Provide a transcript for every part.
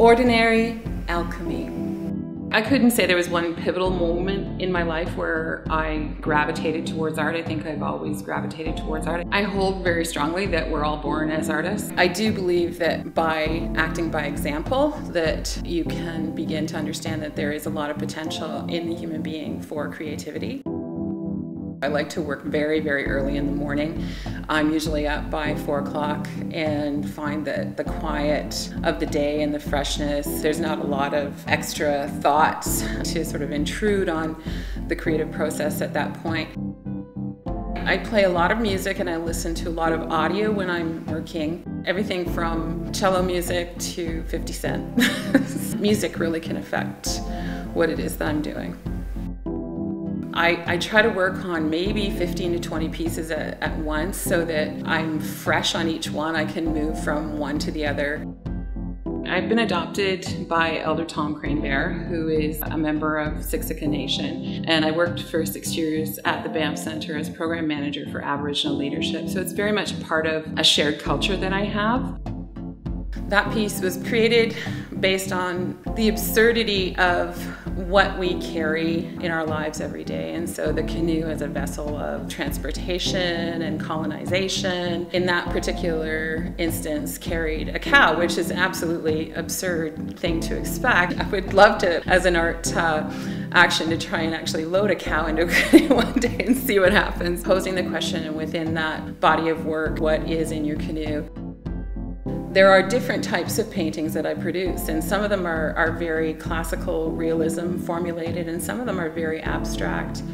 Ordinary alchemy. I couldn't say there was one pivotal moment in my life where I gravitated towards art. I think I've always gravitated towards art. I hold very strongly that we're all born as artists. I do believe that by acting by example, that you can begin to understand that there is a lot of potential in the human being for creativity. I like to work very, very early in the morning. I'm usually up by 4 o'clock and find that the quiet of the day and the freshness, there's not a lot of extra thoughts to sort of intrude on the creative process at that point. I play a lot of music and I listen to a lot of audio when I'm working. Everything from cello music to 50 Cent. Music really can affect what it is that I'm doing. I try to work on maybe 15 to 20 pieces at once so that I'm fresh on each one. I can move from one to the other. I've been adopted by Elder Tom Cranebear, who is a member of Siksika Nation, and I worked for 6 years at the Banff Centre as program manager for Aboriginal leadership. So it's very much part of a shared culture that I have. That piece was created based on the absurdity of what we carry in our lives every day. And so the canoe as a vessel of transportation and colonization, in that particular instance, carried a cow, which is an absolutely absurd thing to expect. I would love to, as an art action, to try and actually load a cow into a canoe one day and see what happens. Posing the question within that body of work, what is in your canoe? There are different types of paintings that I produce, and some of them are very classical realism formulated, and some of them are very abstract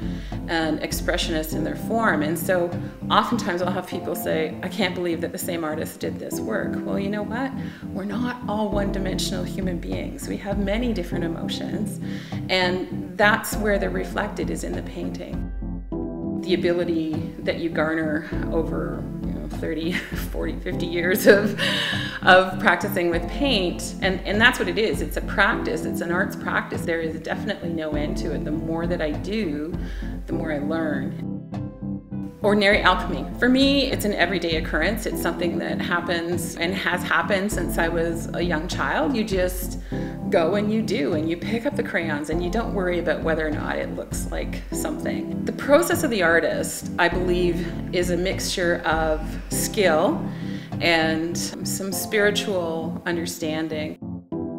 and expressionist in their form. And so oftentimes I'll have people say, I can't believe that the same artist did this work. Well, you know what? We're not all one-dimensional human beings. We have many different emotions, and that's where they're reflected, is in the painting. The ability that you garner over 30, 40, 50 years of practicing with paint, and that's what it is. It's a practice, it's an arts practice. There is definitely no end to it. The more that I do, the more I learn. Ordinary alchemy. For me, it's an everyday occurrence. It's something that happens and has happened since I was a young child. You just go and you do, and you pick up the crayons and you don't worry about whether or not it looks like something. The process of the artist, I believe, is a mixture of skill and some spiritual understanding.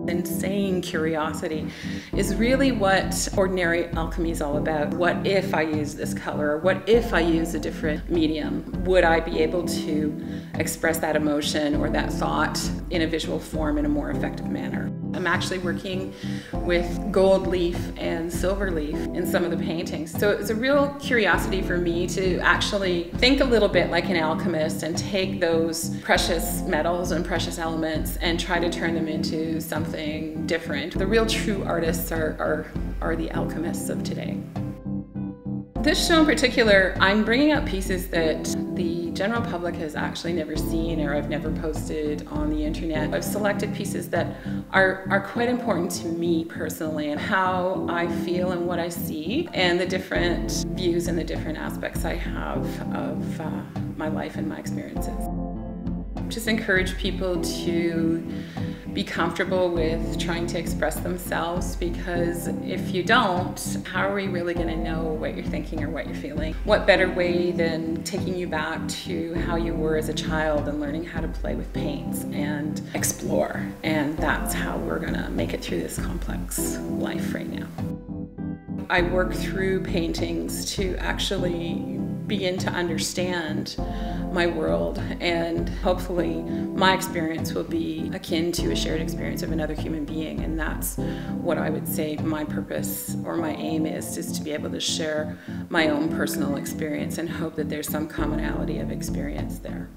Insane curiosity is really what ordinary alchemy is all about. What if I use this color? Or what if I use a different medium? Would I be able to express that emotion or that thought in a visual form in a more effective manner? I'm actually working with gold leaf and silver leaf in some of the paintings. So it's a real curiosity for me to actually think a little bit like an alchemist and take those precious metals and precious elements and try to turn them into something different. The real true artists are the alchemists of today. This show in particular, I'm bringing out pieces that the general public has actually never seen or I've never posted on the internet. I've selected pieces that are quite important to me personally, and how I feel and what I see, and the different views and the different aspects I have of my life and my experiences. Just encourage people to be comfortable with trying to express themselves, because if you don't, how are we really going to know what you're thinking or what you're feeling? What better way than taking you back to how you were as a child and learning how to play with paints and explore. And that's how we're going to make it through this complex life right now. I work through paintings to actually begin to understand my world, and hopefully my experience will be akin to a shared experience of another human being, and that's what I would say my purpose or my aim is to be able to share my own personal experience and hope that there's some commonality of experience there.